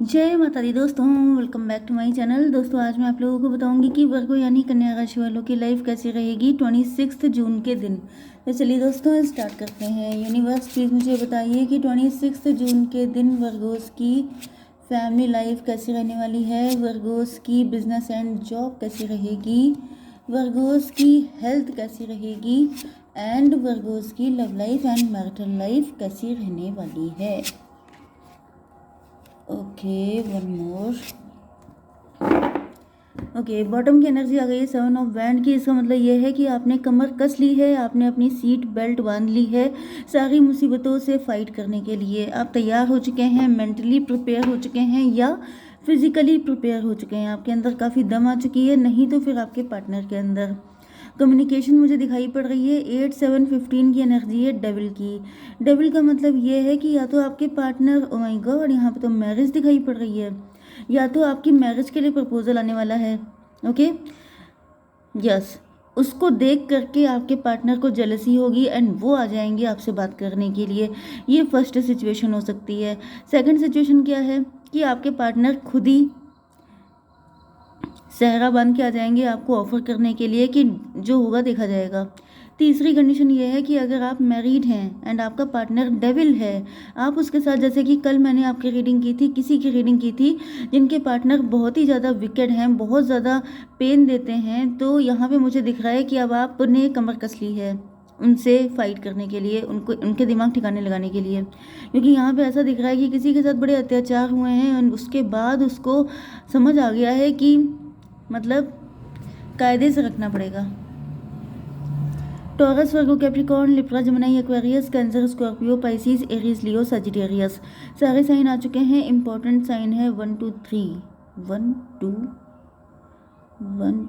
जय माता दी दोस्तों, welcome back to my channel. दोस्तों आज मैं आप लोगों को बताऊंगी कि वर्गो यानी कन्या राशि वालों की लाइफ कैसी रहेगी 26 जून के दिन। तो चलिए दोस्तों स्टार्ट करते हैं। यूनिवर्स प्लीज़ मुझे बताइए कि 26 जून के दिन वर्गोस की फैमिली लाइफ कैसी रहने वाली है, वर्गोस की बिजनेस एंड जॉब कैसी रहेगी, वर्गोस की हेल्थ कैसी रहेगी एंड वर्गोस की love life and marital life कैसी रहने वाली है। Okay, one more. Okay, bottom की एनर्जी आ गई है 7 ऑफ वैंड की। इसका मतलब ये है कि आपने कमर कस ली है, आपने अपनी सीट बेल्ट बांध ली है सारी मुसीबतों से फाइट करने के लिए। आप तैयार हो चुके हैं, मेंटली प्रिपेयर हो चुके हैं या फिजिकली प्रिपेयर हो चुके हैं। आपके अंदर काफ़ी दम आ चुकी है, नहीं तो फिर आपके पार्टनर के अंदर। कम्युनिकेशन मुझे दिखाई पड़ रही है 8 7 15 की एनर्जी है डेविल की। डेविल का मतलब ये है कि या तो आपके पार्टनर, ओ माय गॉड, यहाँ पे तो मैरिज दिखाई पड़ रही है, या तो आपकी मैरिज के लिए प्रपोजल आने वाला है। ओके, यस, उसको देख करके आपके पार्टनर को जेलसी होगी एंड वो आ जाएंगे आपसे बात करने के लिए। ये फर्स्ट सिचुएशन हो सकती है। सेकंड सिचुएशन क्या है कि आपके पार्टनर खुद ही सहरा बांध के आ जाएंगे आपको ऑफर करने के लिए कि जो होगा देखा जाएगा। तीसरी कंडीशन ये है कि अगर आप मैरिड हैं एंड आपका पार्टनर डेविल है, आप उसके साथ, जैसे कि कल मैंने आपकी रीडिंग की थी, किसी की रीडिंग की थी जिनके पार्टनर बहुत ही ज़्यादा विकेड हैं, बहुत ज़्यादा पेन देते हैं, तो यहाँ पे मुझे दिख रहा है कि अब आपने कमर कस ली है उनसे फाइट करने के लिए, उनको उनके दिमाग ठिकाने लगाने के लिए। क्योंकि यहाँ पे ऐसा दिख रहा है कि किसी के साथ बड़े अत्याचार हुए हैं और उसके बाद उसको समझ आ गया है कि मतलब कायदे से रखना पड़ेगा। Taurus, Virgo, Capricorn, Libra, Gemini, Aquarius, Cancer, Scorpio, Pisces, Aries, Leo, Sagittarius, सारे साइन आ चुके हैं। इंपॉर्टेंट साइन है 1 2 3 1 2 1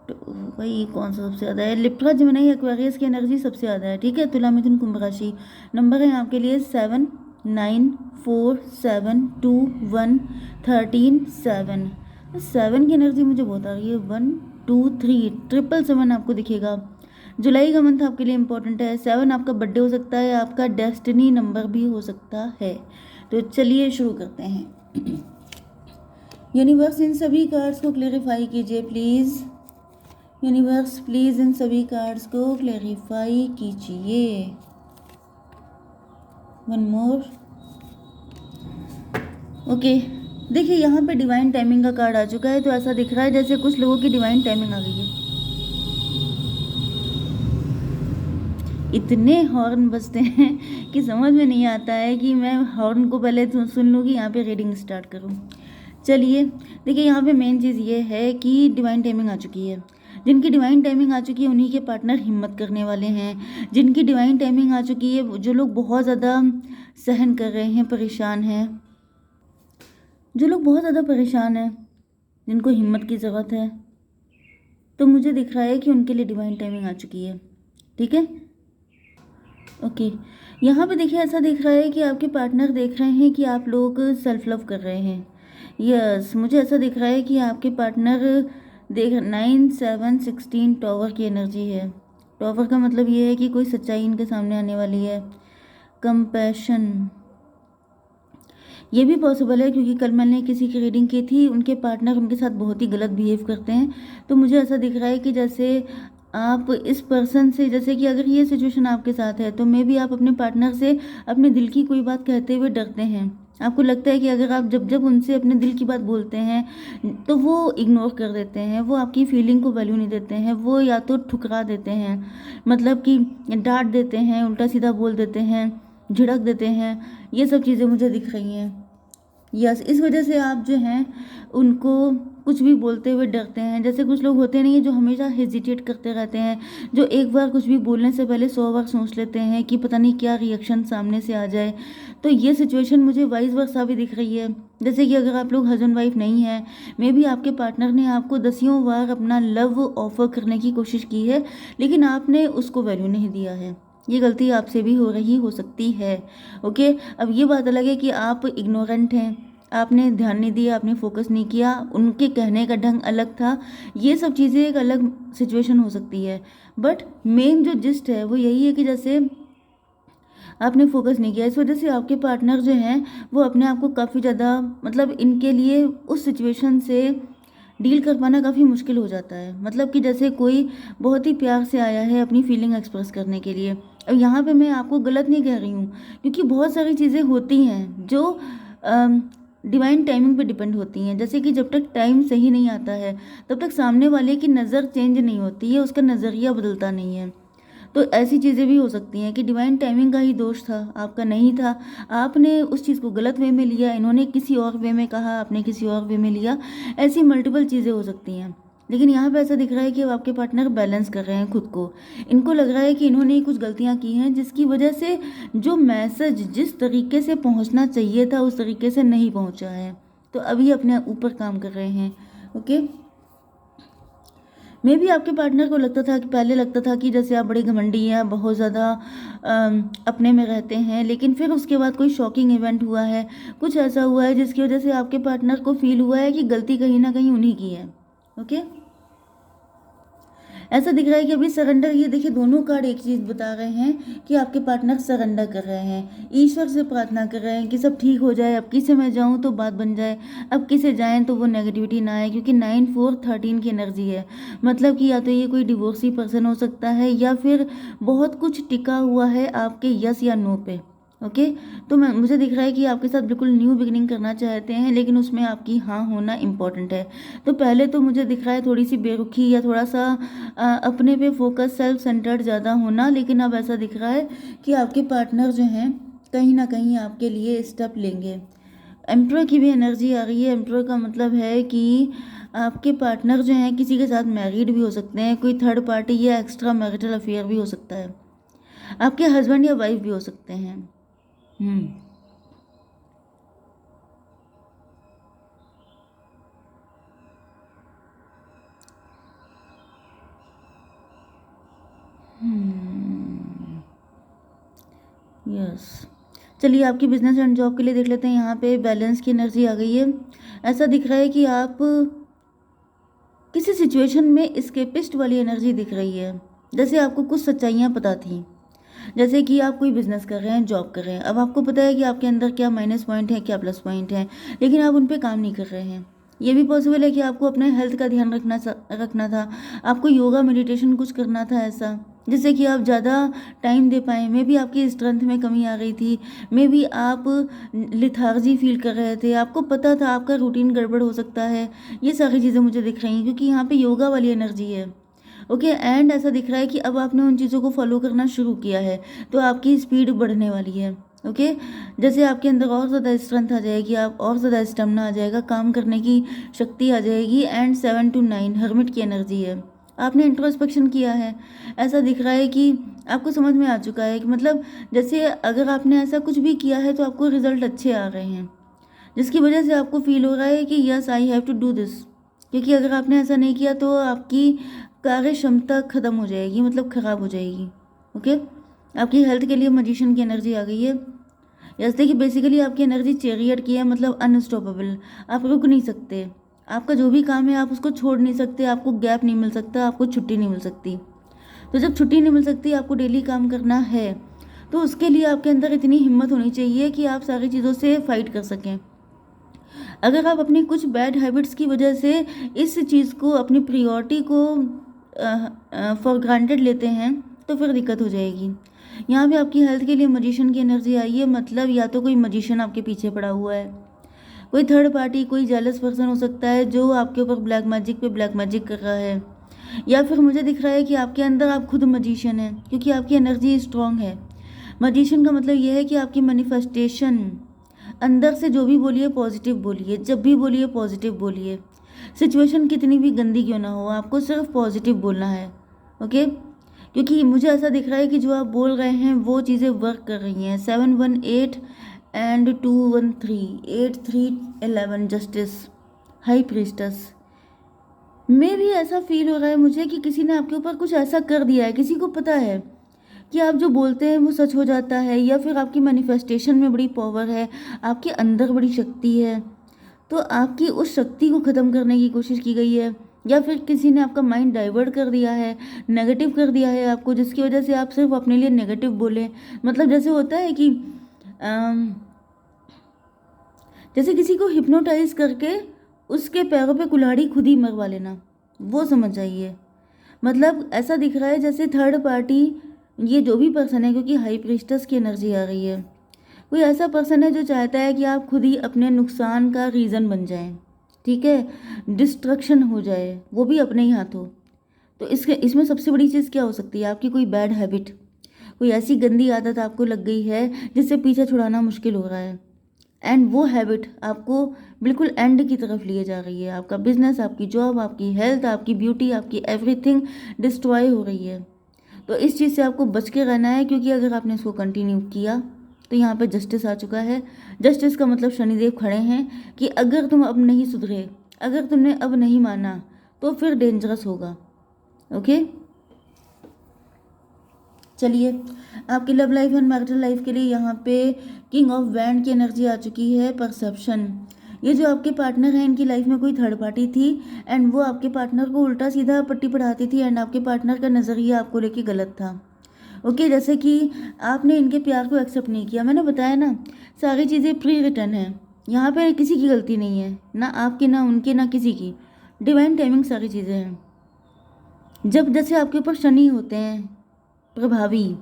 2। भाई कौन सा सबसे ज़्यादा है? लिब्रा, जेमिनी, एक्वेरियस की एनर्जी सबसे ज़्यादा है। ठीक है, तुला, मिथुन, कुंभ राशि। नंबर है आपके लिए 7 9 4 7 2 1 13 7। 7 की एनर्जी मुझे बहुत आ रही है। 1 2 3 ट्रिपल 7 आपको दिखेगा। जुलाई का मंथ आपके लिए इंपॉर्टेंट है। 7 आपका बर्थडे हो सकता है, आपका डेस्टिनी नंबर भी हो सकता है। तो चलिए शुरू करते हैं। यूनिवर्स इन सभी कार्ड्स को क्लेरिफाई कीजिए प्लीज़। यूनिवर्स प्लीज़ इन सभी कार्ड्स को क्लेरिफाई कीजिए। One more. ओके, देखिए यहाँ पे डिवाइन टाइमिंग का कार्ड आ चुका है, तो ऐसा दिख रहा है जैसे कुछ लोगों की डिवाइन टाइमिंग आ गई है। इतने हॉर्न बजते हैं कि समझ में नहीं आता है कि मैं हॉर्न को पहले सुन लूँ कि यहाँ पे रीडिंग स्टार्ट करूँ। चलिए देखिए, यहाँ पे मेन चीज़ ये है कि डिवाइन टाइमिंग आ चुकी है। जिनकी डिवाइन टाइमिंग आ चुकी है उन्हीं के पार्टनर हिम्मत करने वाले हैं। जिनकी डिवाइन टाइमिंग आ चुकी है, जो लोग बहुत ज़्यादा सहन कर रहे हैं, परेशान हैं, जो लोग बहुत ज़्यादा परेशान हैं, जिनको हिम्मत की ज़रूरत है, तो मुझे दिख रहा है कि उनके लिए डिवाइन टाइमिंग आ चुकी है। ठीक है, ओके। यहाँ पे देखिए ऐसा दिख रहा है कि आपके पार्टनर देख रहे हैं कि आप लोग सेल्फ लव कर रहे हैं। यस, मुझे ऐसा दिख रहा है कि आपके पार्टनर देख 9 7 16 टॉवर की एनर्जी है। टॉवर का मतलब ये है कि कोई सच्चाई इनके सामने आने वाली है। कंपैशन, ये भी पॉसिबल है क्योंकि कल मैंने किसी की रीडिंग की थी, उनके पार्टनर उनके साथ बहुत ही गलत बिहेव करते हैं। तो मुझे ऐसा दिख रहा है कि जैसे आप इस पर्सन से, जैसे कि अगर ये सिचुएशन आपके साथ है तो मे भी आप अपने पार्टनर से अपने दिल की कोई बात कहते हुए डरते हैं। आपको लगता है कि अगर आप जब जब उनसे अपने दिल की बात बोलते हैं तो वो इग्नोर कर देते हैं, वो आपकी फीलिंग को वैल्यू नहीं देते हैं, वो या तो ठुकरा देते हैं, मतलब कि डांट देते हैं, उल्टा सीधा बोल देते हैं, झिड़क देते हैं। ये सब चीज़ें मुझे दिख रही हैं। यस, इस वजह से आप जो हैं उनको कुछ भी बोलते हुए डरते हैं। जैसे कुछ लोग होते नहीं है जो हमेशा हेजिटेट करते रहते हैं, जो एक बार कुछ भी बोलने से पहले 100 बार सोच लेते हैं कि पता नहीं क्या रिएक्शन सामने से आ जाए। तो ये सिचुएशन मुझे वाइस वर्सा भी दिख रही है। जैसे कि अगर आप लोग हस्बैंड वाइफ नहीं हैं, मे बी आपके पार्टनर ने आपको दसियों बार अपना लव ऑफर करने की कोशिश की है, लेकिन आपने उसको वैल्यू नहीं दिया है। ये गलती आपसे भी हो रही हो सकती है। ओके, अब ये बात अलग है कि आप इग्नोरेंट हैं, आपने ध्यान नहीं दिया, आपने फोकस नहीं किया, उनके कहने का ढंग अलग था। ये सब चीज़ें एक अलग सिचुएशन हो सकती है, बट मेन जो जिस्ट है वो यही है कि जैसे आपने फोकस नहीं किया। इस वजह से आपके पार्टनर जो हैं वो अपने आप को काफ़ी ज़्यादा मतलब इनके लिए उस सिचुएशन से डील कर पाना काफ़ी मुश्किल हो जाता है। मतलब कि जैसे कोई बहुत ही प्यार से आया है अपनी फीलिंग एक्सप्रेस करने के लिए। अब यहाँ पे मैं आपको गलत नहीं कह रही हूँ, क्योंकि बहुत सारी चीज़ें होती हैं जो डिवाइन टाइमिंग पे डिपेंड होती हैं। जैसे कि जब तक टाइम सही नहीं आता है तब तक सामने वाले की नज़र चेंज नहीं होती है, उसका नज़रिया बदलता नहीं है। तो ऐसी चीज़ें भी हो सकती हैं कि डिवाइन टाइमिंग का ही दोष था, आपका नहीं था। आपने उस चीज़ को गलत वे में लिया, इन्होंने किसी और वे में कहा, आपने किसी और वे में लिया। ऐसी मल्टीपल चीज़ें हो सकती हैं। लेकिन यहाँ पे ऐसा दिख रहा है कि अब आपके पार्टनर बैलेंस कर रहे हैं खुद को। इनको लग रहा है कि इन्होंने ही कुछ गलतियाँ की हैं जिसकी वजह से जो मैसेज जिस तरीके से पहुँचना चाहिए था उस तरीके से नहीं पहुँचा है। तो अभी अपने ऊपर काम कर रहे हैं। ओके, मे भी आपके पार्टनर को लगता था कि पहले लगता था कि जैसे आप बड़े घमंडी हैं, बहुत ज़्यादा अपने में रहते हैं, लेकिन फिर उसके बाद कोई शॉकिंग इवेंट हुआ है, कुछ ऐसा हुआ है जिसकी वजह से आपके पार्टनर को फील हुआ है कि गलती कहीं ना कहीं उन्हीं की है। ओके, ऐसा दिख रहा है कि अभी सरेंडर, ये देखिए दोनों कार्ड एक चीज़ बता रहे हैं कि आपके पार्टनर सरेंडर कर रहे हैं, ईश्वर से प्रार्थना कर रहे हैं कि सब ठीक हो जाए, अब किसे मैं जाऊं तो बात बन जाए, अब किसे जाएं तो वो नेगेटिविटी ना आए, क्योंकि 9 4 13 की एनर्जी है। मतलब कि या तो ये कोई डिवोर्सी पर्सन हो सकता है या फिर बहुत कुछ टिका हुआ है आपके यस या नो पे। ओके, तो मुझे दिख रहा है कि आपके साथ बिल्कुल न्यू बिगिनिंग करना चाहते हैं, लेकिन उसमें आपकी हाँ होना इम्पॉर्टेंट है। तो पहले तो मुझे दिख रहा है थोड़ी सी बेरुखी या थोड़ा सा अपने पे फोकस, सेल्फ सेंटर्ड ज़्यादा होना, लेकिन अब ऐसा दिख रहा है कि आपके पार्टनर जो हैं कहीं ना कहीं आपके लिए स्टेप लेंगे। एम्प्रोर की भी एनर्जी आ रही है। एम्प्रोर का मतलब है कि आपके पार्टनर जो हैं किसी के साथ मैरिड भी हो सकते हैं, कोई थर्ड पार्टी या एक्स्ट्रा मैरिटल अफेयर भी हो सकता है, आपके हस्बैंड या वाइफ भी हो सकते हैं। हम्म यस, चलिए आपकी बिजनेस एंड जॉब के लिए देख लेते हैं। यहाँ पे बैलेंस की एनर्जी आ गई है। ऐसा दिख रहा है कि आप किसी सिचुएशन में एस्केपिस्ट वाली एनर्जी दिख रही है, जैसे आपको कुछ सच्चाइयाँ पता थी। जैसे कि आप कोई बिजनेस कर रहे हैं, जॉब कर रहे हैं, अब आपको पता है कि आपके अंदर क्या माइनस पॉइंट है, क्या प्लस पॉइंट है, लेकिन आप उन पे काम नहीं कर रहे हैं। ये भी पॉसिबल है कि आपको अपने हेल्थ का ध्यान रखना था, आपको योगा मेडिटेशन कुछ करना था ऐसा जिससे कि आप ज़्यादा टाइम दे पाएँ। मे भी आपकी स्ट्रेंथ में कमी आ गई थी, मे भी आप लिथार्जी फील कर रहे थे, आपको पता था आपका रूटीन गड़बड़ हो सकता है। ये सारी चीज़ें मुझे दिख रही हैं क्योंकि यहाँ पे योगा वाली एनर्जी है। ओके, एंड ऐसा दिख रहा है कि अब आपने उन चीज़ों को फॉलो करना शुरू किया है तो आपकी स्पीड बढ़ने वाली है। ओके, जैसे आपके अंदर और ज़्यादा स्ट्रेंथ आ जाएगी, आप और ज़्यादा स्टेमिना आ जाएगा, काम करने की शक्ति आ जाएगी। एंड 7 to 9 हर्मिट की एनर्जी है। आपने इंट्रोस्पेक्शन किया है, ऐसा दिख रहा है कि आपको समझ में आ चुका है कि मतलब जैसे अगर आपने ऐसा कुछ भी किया है तो आपको रिजल्ट अच्छे आ रहे हैं, जिसकी वजह से आपको फील हो रहा है कि yes I have to do this. क्योंकि अगर आपने ऐसा नहीं किया तो आपकी कार्य क्षमता खत्म हो जाएगी, मतलब खराब हो जाएगी। ओके, आपकी हेल्थ के लिए मजिशियन की एनर्जी आ गई है। यस, देखिए बेसिकली आपकी एनर्जी चैरियट की है, मतलब अनस्टॉपेबल, आप रुक नहीं सकते, आपका जो भी काम है आप उसको छोड़ नहीं सकते, आपको गैप नहीं मिल सकता, आपको छुट्टी नहीं मिल सकती। तो जब छुट्टी नहीं मिल सकती, आपको डेली काम करना है, तो उसके लिए आपके अंदर इतनी हिम्मत होनी चाहिए कि आप सारी चीज़ों से फाइट कर सकें। अगर आप अपनी कुछ बैड हैबिट्स की वजह से इस चीज़ को, अपनी प्रियोरिटी को फॉर ग्रांटेड लेते हैं तो फिर दिक्कत हो जाएगी। यहाँ पे आपकी हेल्थ के लिए मजिशियन की एनर्जी आई है, मतलब या तो कोई मजिशियन आपके पीछे पड़ा हुआ है, कोई थर्ड पार्टी, कोई जेलस पर्सन हो सकता है जो आपके ऊपर ब्लैक मैजिक पे ब्लैक मैजिक कर रहा है, या फिर मुझे दिख रहा है कि आपके अंदर आप खुद मजिशियन हैं क्योंकि आपकी एनर्जी स्ट्रांग है। मजिशियन का मतलब यह है कि आपकी मैनिफेस्टेशन अंदर से जो भी बोलिए पॉजिटिव बोलिए, जब भी बोलिए पॉजिटिव बोलिए, सिचुएशन कितनी भी गंदी क्यों ना हो आपको सिर्फ पॉजिटिव बोलना है। ओके, क्योंकि मुझे ऐसा दिख रहा है कि जो आप बोल रहे हैं वो चीज़ें वर्क कर रही हैं। 7 1 8 एंड 2 1 3 8 3 11 जस्टिस, हाई प्रीस्टस। में भी ऐसा फील हो रहा है मुझे कि किसी ने आपके ऊपर कुछ ऐसा कर दिया है, किसी को पता है कि आप जो बोलते हैं वो सच हो जाता है, या फिर आपकी मैनिफेस्टेशन में बड़ी पावर है, आपके अंदर बड़ी शक्ति है, तो आपकी उस शक्ति को ख़त्म करने की कोशिश की गई है। या फिर किसी ने आपका माइंड डाइवर्ट कर दिया है, नेगेटिव कर दिया है आपको, जिसकी वजह से आप सिर्फ अपने लिए नेगेटिव बोले। मतलब जैसे होता है कि अम, जैसे किसी को हिप्नोटाइज करके उसके पैरों पे कुल्हाड़ी खुद ही मरवा लेना, वो समझ जाइए। मतलब ऐसा दिख रहा है जैसे थर्ड पार्टी, ये जो भी पर्सन है, क्योंकि हाई प्रीस्टस की एनर्जी आ रही है, कोई ऐसा पर्सन है जो चाहता है कि आप खुद ही अपने नुकसान का रीज़न बन जाएं, ठीक है, डिस्ट्रक्शन हो जाए, वो भी अपने ही हाथों। तो इसमें सबसे बड़ी चीज़ क्या हो सकती है? आपकी कोई बैड हैबिट, कोई ऐसी गंदी आदत आपको लग गई है जिससे पीछा छुड़ाना मुश्किल हो रहा है, एंड वो हैबिट आपको बिल्कुल एंड की तरफ लिए जा रही है। आपका बिजनेस, आपकी जॉब, आपकी हेल्थ, आपकी ब्यूटी, आपकी एवरीथिंग डिस्ट्रॉय हो रही है। तो इस चीज़ से आपको बच के रहना है, क्योंकि अगर आपने इसको कंटिन्यू किया तो यहाँ पे जस्टिस आ चुका है। जस्टिस का मतलब शनिदेव खड़े हैं कि अगर तुम अब नहीं सुधरे, अगर तुमने अब नहीं माना, तो फिर डेंजरस होगा। ओके, चलिए, आपकी love life and marital life के लिए यहाँ पे किंग ऑफ वैंड की एनर्जी आ चुकी है, परसेप्शन। ये जो आपके पार्टनर हैं, इनकी लाइफ में कोई थर्ड पार्टी थी, एंड वो आपके पार्टनर को उल्टा सीधा पट्टी पढ़ाती थी, एंड आपके पार्टनर का नज़रिया आपको लेके गलत था। ओके, जैसे कि आपने इनके प्यार को एक्सेप्ट नहीं किया। मैंने बताया ना, सारी चीज़ें प्री रिटर्न है, यहाँ पे किसी की गलती नहीं है, ना आपकी, ना उनकी, ना किसी की। डिवाइन टाइमिंग सारी चीज़ें हैं। जब जैसे आपके ऊपर शनि होते हैं प्रभावी,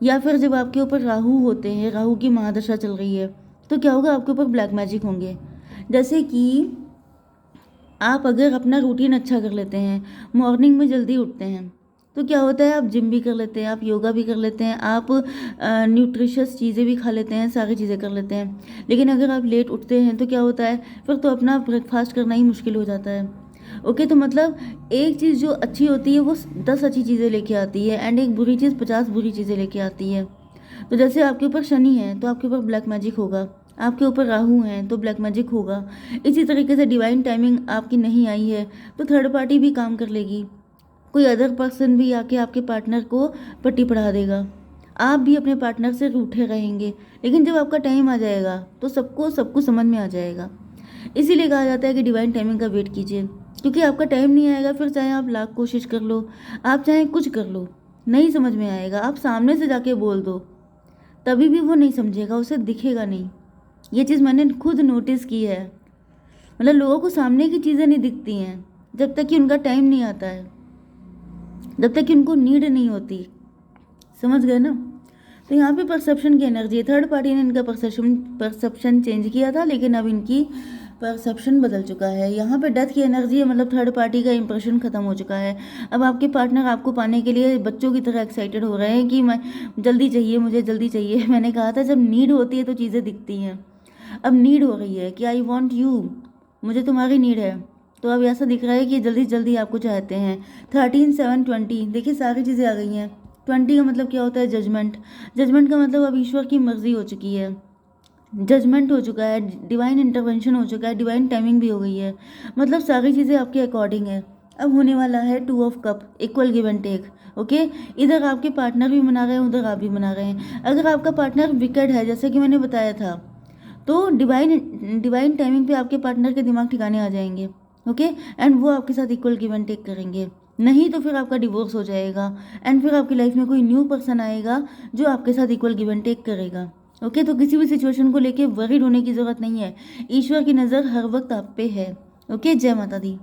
या फिर जब आपके ऊपर राहु होते हैं, राहु की महादशा चल रही है, तो क्या होगा? आपके ऊपर ब्लैक मैजिक होंगे। जैसे कि आप अगर अपना रूटीन अच्छा कर लेते हैं, मॉर्निंग में जल्दी उठते हैं, तो क्या होता है? आप जिम भी कर लेते हैं, आप योगा भी कर लेते हैं, आप न्यूट्रिशियस चीज़ें भी खा लेते हैं, सारी चीज़ें कर लेते हैं। लेकिन अगर आप लेट उठते हैं तो क्या होता है? फिर तो अपना ब्रेकफास्ट करना ही मुश्किल हो जाता है। ओके, तो मतलब एक चीज़ जो अच्छी होती है वो 10 अच्छी चीज़ें लेके आती है, एंड एक बुरी चीज़ 50 बुरी चीज़ें लेके आती है। तो जैसे आपके ऊपर शनि है तो आपके ऊपर ब्लैक मैजिक होगा, आपके ऊपर राहु हैं तो ब्लैक मैजिक होगा। इसी तरीके से डिवाइन टाइमिंग आपकी नहीं आई है तो थर्ड पार्टी भी काम कर लेगी, कोई अदर पर्सन भी आके आपके पार्टनर को पट्टी पढ़ा देगा, आप भी अपने पार्टनर से रूठे रहेंगे। लेकिन जब आपका टाइम आ जाएगा तो सबको सब कुछ समझ में आ जाएगा। इसीलिए कहा जाता है कि डिवाइन टाइमिंग का वेट कीजिए, क्योंकि आपका टाइम नहीं आएगा, फिर चाहे आप लाख कोशिश कर लो, आप चाहे कुछ कर लो, नहीं समझ में आएगा। आप सामने से जाके बोल दो, तभी भी वो नहीं समझेगा, उसे दिखेगा नहीं। ये चीज़ मैंने खुद नोटिस की है। मतलब लोगों को सामने की चीज़ें नहीं दिखती हैं जब तक कि उनका टाइम नहीं आता है, जब तक कि उनको नीड नहीं होती। समझ गए ना? तो यहाँ पे परसेप्शन की एनर्जी है। थर्ड पार्टी ने इनका परसेप्शन चेंज किया था, लेकिन अब इनकी परसेप्शन बदल चुका है। यहाँ पे डेथ की एनर्जी है, मतलब थर्ड पार्टी का इंप्रेशन खत्म हो चुका है। अब आपके पार्टनर आपको पाने के लिए बच्चों की तरह एक्साइटेड हो रहे हैं कि मैं जल्दी चाहिए, मुझे जल्दी चाहिए। मैंने कहा था जब नीड होती है तो चीज़ें दिखती हैं। अब नीड हो रही है कि आई वॉन्ट यू, मुझे तुम्हारी नीड है। तो अब ऐसा दिख रहा है कि जल्दी जल्दी आपको चाहते हैं। 13, 7, 20, देखिए सारी चीज़ें आ गई हैं। 20 का मतलब क्या होता है? जजमेंट। जजमेंट का मतलब अब ईश्वर की मर्जी हो चुकी है, जजमेंट हो चुका है, डिवाइन इंटरवेंशन हो चुका है, डिवाइन टाइमिंग भी हो गई है। मतलब सारी चीज़ें आपके अकॉर्डिंग है। अब होने वाला है 2 of cup, equal give and take. Okay, इधर आपके पार्टनर भी मना रहे हैं, उधर आप भी मना रहे हैं। अगर आपका पार्टनर विकेड है, जैसे कि मैंने बताया था, तो डिवाइन टाइमिंग पे आपके पार्टनर के दिमाग ठिकाने आ जाएंगे। ओके, एंड वो आपके साथ इक्वल गिव एंड टेक करेंगे। नहीं तो फिर आपका डिवोर्स हो जाएगा, एंड फिर आपकी लाइफ में कोई न्यू पर्सन आएगा जो आपके साथ इक्वल गिव एंड टेक करेगा। ओके, तो किसी भी सिचुएशन को लेके वरीड होने की ज़रूरत नहीं है। ईश्वर की नज़र हर वक्त आप पे है। ओके, जय माता दी।